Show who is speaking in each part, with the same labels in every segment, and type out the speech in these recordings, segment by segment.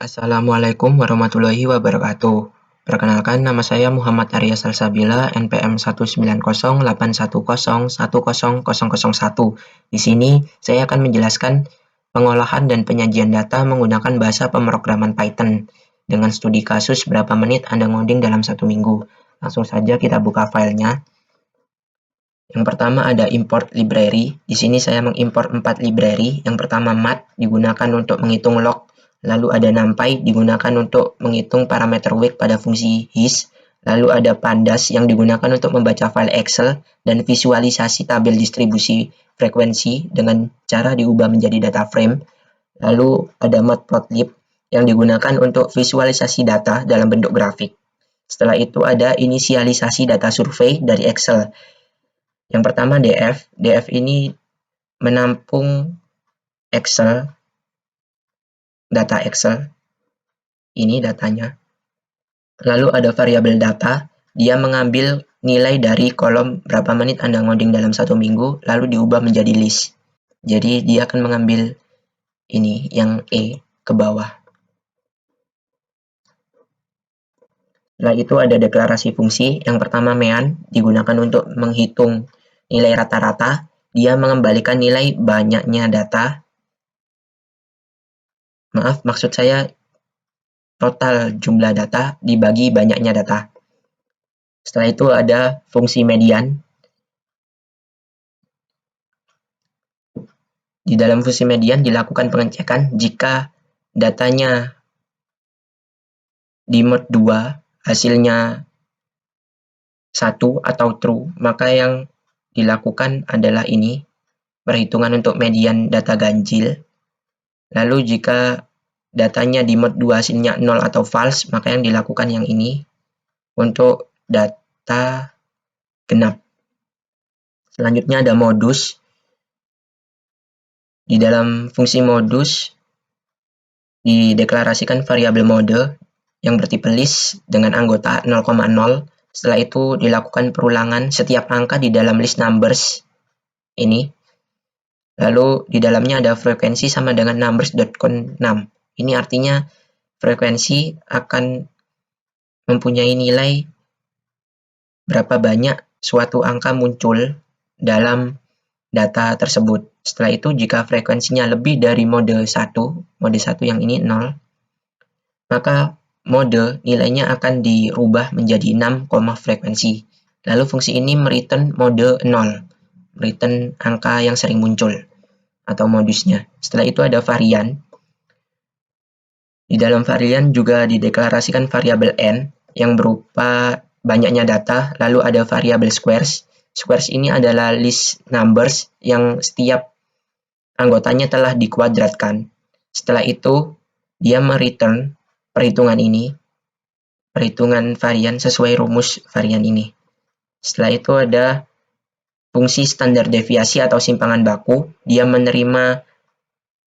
Speaker 1: Assalamualaikum warahmatullahi wabarakatuh. Perkenalkan, nama saya Muhammad Arya Salsabila, NPM 19081010001. Di sini, saya akan menjelaskan pengolahan dan penyajian data menggunakan bahasa pemrograman Python. Dengan studi kasus berapa menit Anda ngoding dalam 1 minggu. Langsung saja kita buka filenya. Yang pertama ada import library. Di sini saya mengimport 4 library. Yang pertama math digunakan untuk menghitung log. Lalu ada NumPy digunakan untuk menghitung parameter weight pada fungsi his. Lalu ada pandas yang digunakan untuk membaca file Excel dan visualisasi tabel distribusi frekuensi dengan cara diubah menjadi data frame. Lalu ada matplotlib yang digunakan untuk visualisasi data dalam bentuk grafik. Setelah itu ada inisialisasi data survei dari Excel. Yang pertama df. Df ini menampung Excel, data Excel. Ini datanya. Lalu ada variabel data, dia mengambil nilai dari kolom berapa menit Anda ngoding dalam 1 minggu, lalu diubah menjadi list. Jadi dia akan mengambil ini, yang E, ke bawah. Setelah itu ada deklarasi fungsi. Yang pertama mean, digunakan untuk menghitung nilai rata-rata. Dia mengembalikan nilai banyaknya data. Maaf, maksud saya total jumlah data dibagi banyaknya data. Setelah itu ada fungsi median. Di dalam fungsi median dilakukan pengecekan jika datanya di mode 2 hasilnya 1 atau true, maka yang dilakukan adalah ini, perhitungan untuk median data ganjil. Lalu jika datanya di mode 2 hasilnya 0 atau false, maka yang dilakukan yang ini untuk data genap. Selanjutnya ada modus. Di dalam fungsi modus dideklarasikan variabel mode yang bertipe list dengan anggota 0,0. Setelah itu dilakukan perulangan setiap angka di dalam list numbers ini. Lalu di dalamnya ada frekuensi sama dengan numbers.count6. Ini artinya frekuensi akan mempunyai nilai berapa banyak suatu angka muncul dalam data tersebut. Setelah itu jika frekuensinya lebih dari mode 1 yang ini 0, maka mode nilainya akan dirubah menjadi 6, frekuensi. Lalu fungsi ini mereturn mode 0, mereturn angka yang sering muncul atau modusnya. Setelah itu ada varian. Di dalam varian juga dideklarasikan variabel n yang berupa banyaknya data, lalu ada variabel squares. Squares ini adalah list numbers yang setiap anggotanya telah dikuadratkan. Setelah itu, dia mereturn perhitungan ini, perhitungan varian sesuai rumus varian ini. Setelah itu ada fungsi standar deviasi atau simpangan baku. Dia menerima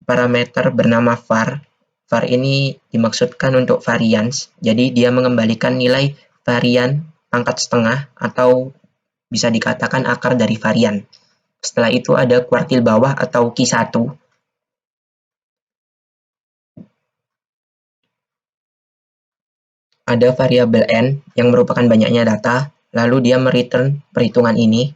Speaker 1: parameter bernama var. Var ini dimaksudkan untuk varians. Jadi dia mengembalikan nilai varian pangkat setengah atau bisa dikatakan akar dari varian. Setelah itu ada kuartil bawah atau Q1. Ada variabel n yang merupakan banyaknya data, lalu dia mereturn perhitungan ini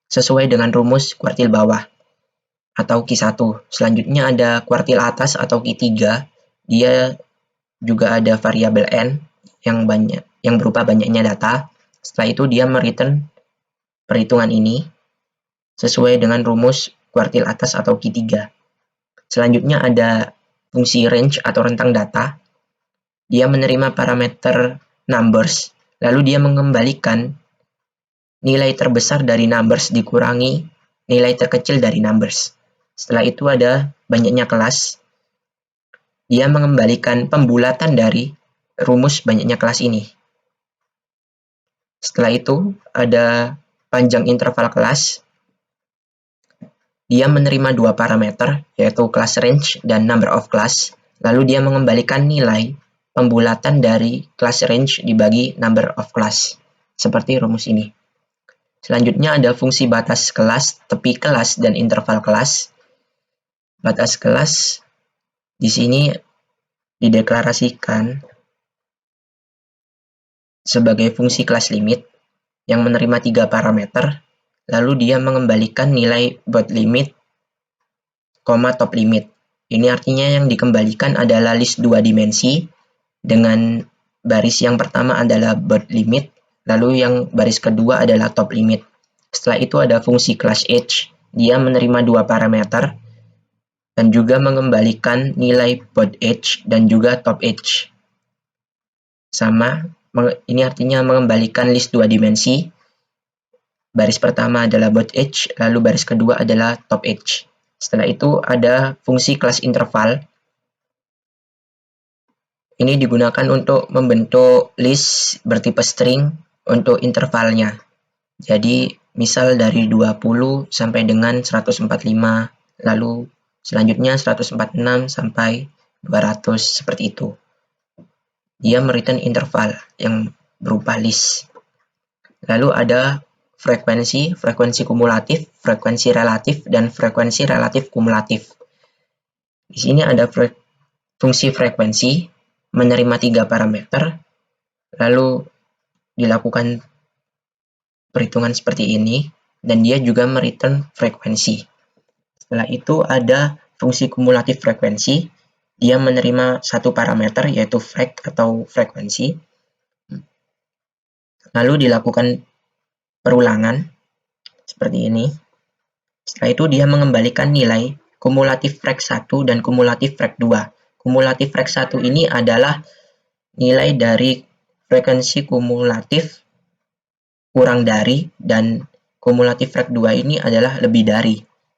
Speaker 1: sesuai dengan rumus kuartil bawah atau Q1. Selanjutnya ada kuartil atas atau Q3. Dia juga ada variabel n yang berupa banyaknya data. Setelah itu dia mereturn perhitungan ini sesuai dengan rumus kuartil atas atau Q3. Selanjutnya ada fungsi range atau rentang data. Dia menerima parameter numbers, lalu dia mengembalikan nilai terbesar dari numbers dikurangi nilai terkecil dari numbers. Setelah itu ada banyaknya kelas. Dia mengembalikan pembulatan dari rumus banyaknya kelas ini. Setelah itu ada panjang interval kelas. Dia menerima dua parameter, yaitu class range dan number of class. Lalu dia mengembalikan nilai pembulatan dari class range dibagi number of class, seperti rumus ini. Selanjutnya ada fungsi batas kelas, tepi kelas, dan interval kelas. Batas kelas di sini dideklarasikan sebagai fungsi kelas limit yang menerima 3 parameter, lalu dia mengembalikan nilai bottom limit, top limit. Ini artinya yang dikembalikan adalah list 2 dimensi dengan baris yang pertama adalah bottom limit, lalu yang baris kedua adalah top limit. Setelah itu ada fungsi class edge, dia menerima 2 parameter dan juga mengembalikan nilai bottom edge dan juga top edge. Sama, ini artinya mengembalikan list 2 dimensi. Baris pertama adalah bottom edge, lalu baris kedua adalah top edge. Setelah itu ada fungsi kelas interval. Ini digunakan untuk membentuk list bertipe string untuk intervalnya. Jadi misal dari 20 sampai dengan 145, lalu selanjutnya 146 sampai 200, seperti itu. Dia mereturn interval yang berupa list. Lalu ada frekuensi kumulatif, frekuensi relatif, dan frekuensi relatif kumulatif. Di sini ada fungsi frekuensi menerima 3 parameter, lalu dilakukan perhitungan seperti ini, dan dia juga mereturn frekuensi. Setelah itu ada fungsi kumulatif frekuensi, dia menerima 1 parameter yaitu frek atau frekuensi, lalu dilakukan perulangan seperti ini. Setelah itu dia mengembalikan nilai kumulatif frek 1 dan kumulatif frek 2. Kumulatif frek 1 ini adalah nilai dari frekuensi kumulatif kurang dari, dan kumulatif frek 2 ini adalah lebih dari.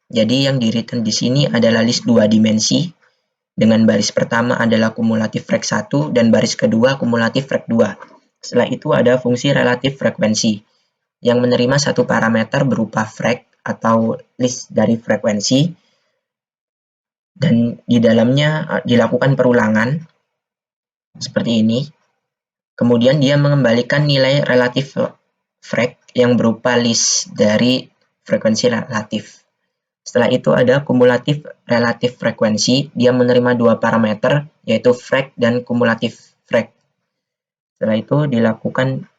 Speaker 1: Jadi yang di-return di sini adalah list 2 dimensi dengan baris pertama adalah kumulatif frek 1 dan baris kedua kumulatif frek 2. Setelah itu ada fungsi relatif frekuensi yang menerima 1 parameter berupa frek atau list dari frekuensi, dan di dalamnya dilakukan perulangan seperti ini. Kemudian dia mengembalikan nilai relatif frek yang berupa list dari frekuensi relatif. Setelah itu ada kumulatif relatif frekuensi, dia menerima 2 parameter yaitu frek dan kumulatif frek. Setelah itu dilakukan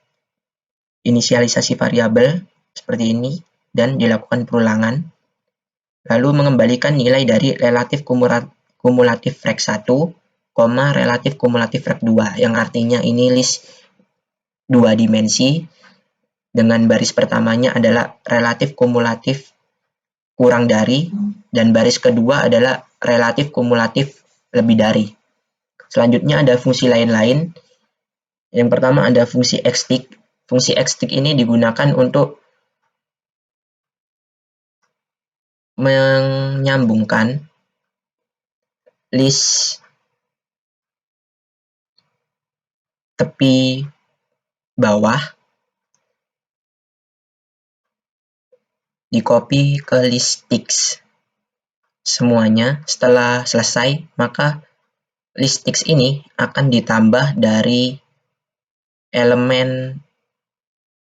Speaker 1: inisialisasi variabel seperti ini dan dilakukan perulangan, lalu mengembalikan nilai dari relatif kumulatif frek 1, relatif kumulatif frek 2, yang artinya ini list 2 dimensi dengan baris pertamanya adalah relatif kumulatif kurang dari, dan baris kedua adalah relatif kumulatif lebih dari. Selanjutnya ada fungsi lain-lain. Yang pertama ada fungsi xtick. Fungsi xtick ini digunakan untuk menyambungkan list tepi bawah di copy ke list ticks semuanya. Setelah selesai, maka list ticks ini akan ditambah dari elemen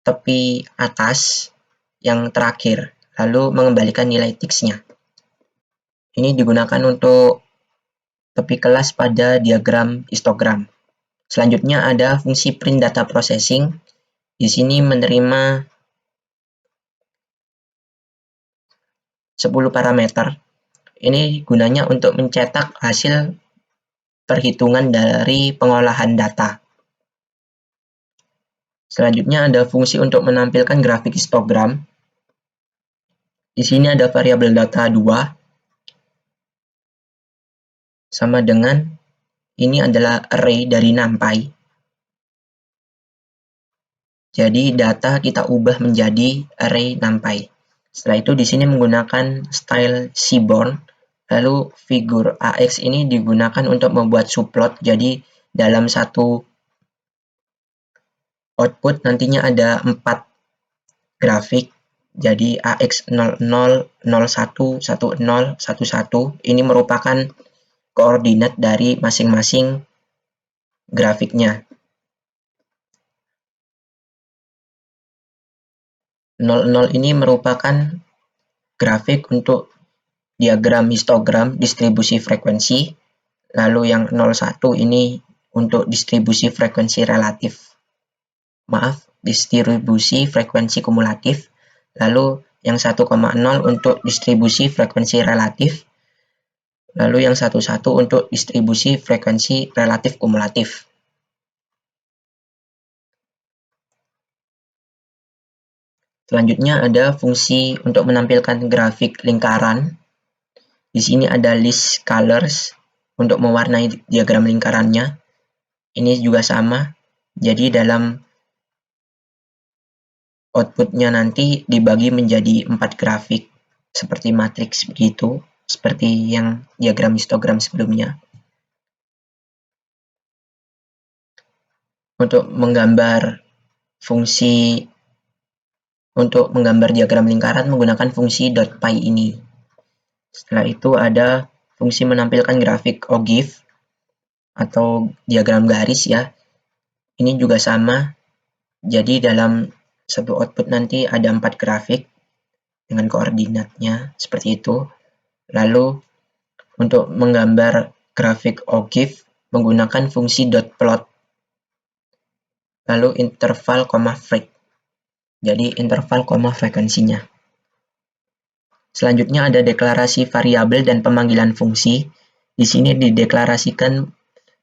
Speaker 1: tepi atas yang terakhir, lalu mengembalikan nilai ticks-nya. Ini digunakan untuk tepi kelas pada diagram histogram. Selanjutnya ada fungsi print data processing. Di sini menerima 10 parameter. Ini gunanya untuk mencetak hasil perhitungan dari pengolahan data. Selanjutnya ada fungsi untuk menampilkan grafik histogram. Di sini ada variabel data 2 sama dengan ini adalah array dari NumPy. Jadi data kita ubah menjadi array NumPy. Setelah itu di sini menggunakan style seaborn. Lalu figur AX ini digunakan untuk membuat subplot. Jadi dalam satu output nantinya ada 4 grafik. Jadi AX 00, 01, 10, 11. Ini merupakan koordinat dari masing-masing grafiknya. 00 ini merupakan grafik untuk diagram histogram distribusi frekuensi. Lalu yang 01 ini untuk distribusi frekuensi relatif. Distribusi frekuensi kumulatif. Lalu yang 1,0 untuk distribusi frekuensi relatif. Lalu yang 11 untuk distribusi frekuensi relatif kumulatif. Selanjutnya ada fungsi untuk menampilkan grafik lingkaran. Di sini ada list colors untuk mewarnai diagram lingkarannya. Ini juga sama. Jadi dalam outputnya nanti dibagi menjadi 4 grafik seperti matriks begitu, seperti yang diagram histogram sebelumnya. Untuk menggambar diagram lingkaran menggunakan fungsi .py ini. Setelah itu ada fungsi menampilkan grafik OGIF atau diagram garis ya. Ini juga sama. Jadi dalam satu output nanti ada 4 grafik dengan koordinatnya seperti itu. Lalu untuk menggambar grafik OGIF menggunakan fungsi .plot. Lalu interval, frek. Jadi interval, frekuensinya. Selanjutnya ada deklarasi variabel dan pemanggilan fungsi. Di sini dideklarasikan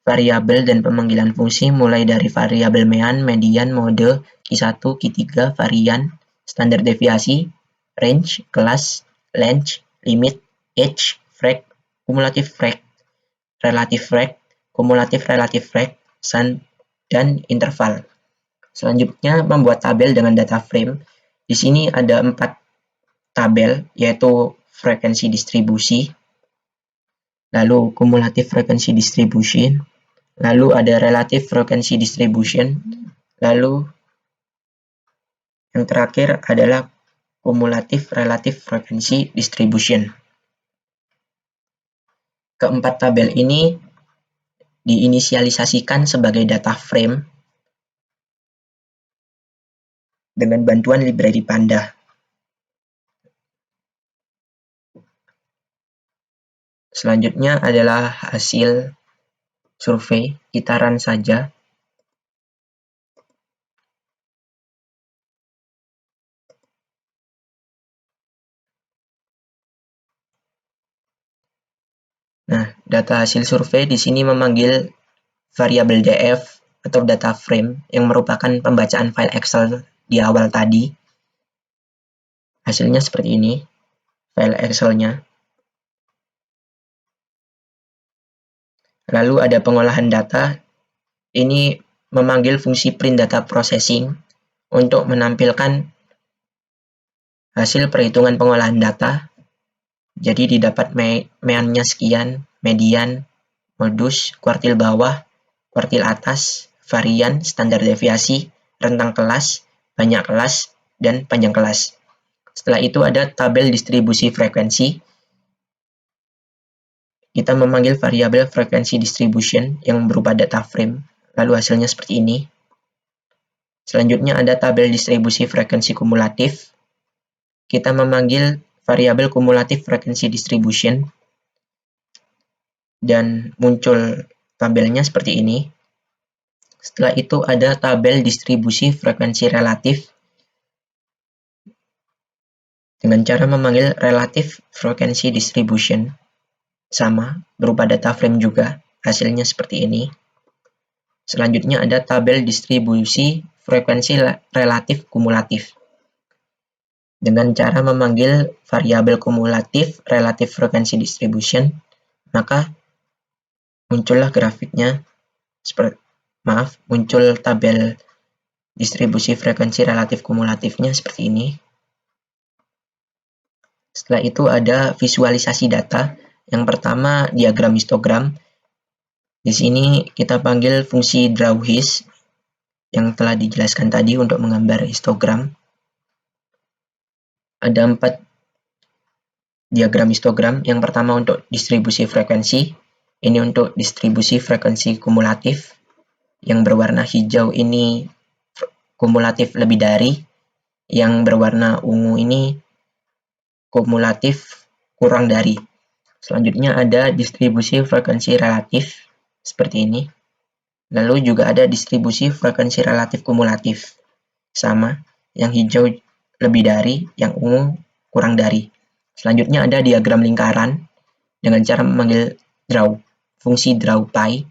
Speaker 1: variabel dan pemanggilan fungsi mulai dari variabel mean, median, mode, Q1, Q3, varian, standar deviasi, range, kelas, length, limit, age, frek, kumulatif frek, relatif frek, kumulatif relatif frek, dan interval. Selanjutnya membuat tabel dengan data frame. Di sini ada 4 tabel, yaitu frekuensi distribusi, lalu kumulatif frekuensi distribution, lalu ada relative frequency distribution, lalu yang terakhir adalah kumulatif relative frequency distribution. Keempat tabel ini diinisialisasikan sebagai data frame dengan bantuan library Panda. Selanjutnya adalah hasil survei, kita run saja. Nah, data hasil survei di sini memanggil variabel df atau data frame yang merupakan pembacaan file Excel di awal tadi. Hasilnya seperti ini, file Excel-nya. Lalu ada pengolahan data. Ini memanggil fungsi print data processing untuk menampilkan hasil perhitungan pengolahan data. Jadi didapat mean-nya sekian, median, modus, kuartil bawah, kuartil atas, varian, standar deviasi, rentang kelas, banyak kelas, dan panjang kelas. Setelah itu ada tabel distribusi frekuensi. Kita memanggil variabel frekuensi distribution yang berupa data frame. Lalu hasilnya seperti ini. Selanjutnya ada tabel distribusi frekuensi kumulatif. Kita memanggil variabel kumulatif frekuensi distribution. Dan muncul tabelnya seperti ini. Setelah itu ada tabel distribusi frekuensi relatif dengan cara memanggil relative frequency distribution. Sama, berupa data frame juga. Hasilnya seperti ini. Selanjutnya ada tabel distribusi frekuensi relatif kumulatif. Dengan cara memanggil variabel kumulatif relative frequency distribution, maka muncullah grafiknya muncul tabel distribusi frekuensi relatif kumulatifnya seperti ini. Setelah itu ada visualisasi data. Yang pertama diagram histogram. Di sini kita panggil fungsi drawHis yang telah dijelaskan tadi untuk menggambar histogram. Ada 4 diagram histogram. Yang pertama untuk distribusi frekuensi. Ini untuk distribusi frekuensi kumulatif. Yang berwarna hijau ini kumulatif lebih dari. Yang berwarna ungu ini kumulatif kurang dari. Selanjutnya ada distribusi frekuensi relatif seperti ini. Lalu juga ada distribusi frekuensi relatif kumulatif. Sama, yang hijau lebih dari, yang ungu kurang dari. Selanjutnya ada diagram lingkaran dengan cara memanggil draw, fungsi draw pi.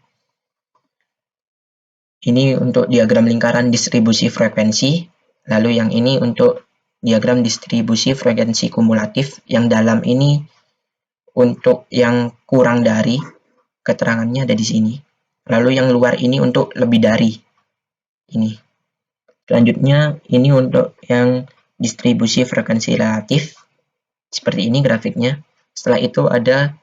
Speaker 1: Ini untuk diagram lingkaran distribusi frekuensi, lalu yang ini untuk diagram distribusi frekuensi kumulatif, yang dalam ini untuk yang kurang dari, keterangannya ada di sini. Lalu yang luar ini untuk lebih dari ini. Selanjutnya ini untuk yang distribusi frekuensi relatif. Seperti ini grafiknya. Setelah itu ada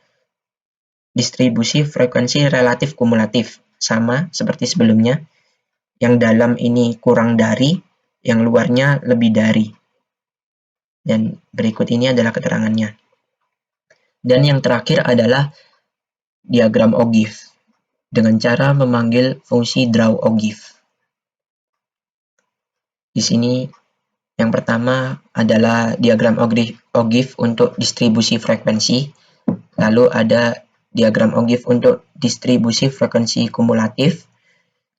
Speaker 1: distribusi frekuensi relatif kumulatif. Sama seperti sebelumnya. Yang dalam ini kurang dari, yang luarnya lebih dari. Dan berikut ini adalah keterangannya. Dan yang terakhir adalah diagram Ogive dengan cara memanggil fungsi draw Ogive. Di sini yang pertama adalah diagram Ogive untuk distribusi frekuensi, lalu ada diagram Ogive untuk distribusi frekuensi kumulatif.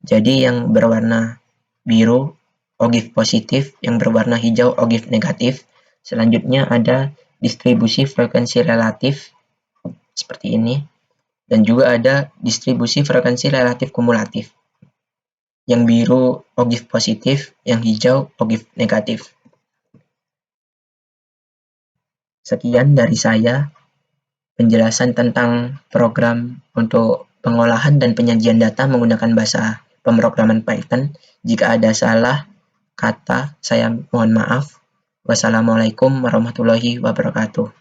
Speaker 1: Jadi yang berwarna biru Ogive positif, yang berwarna hijau Ogive negatif. Selanjutnya ada distribusi frekuensi relatif seperti ini, dan juga ada distribusi frekuensi relatif kumulatif. Yang biru Ogive positif, yang hijau Ogive negatif. Sekian dari saya penjelasan tentang program untuk pengolahan dan penyajian data menggunakan bahasa pemrograman Python. Jika ada salah kata, saya mohon maaf. Wassalamualaikum warahmatullahi wabarakatuh.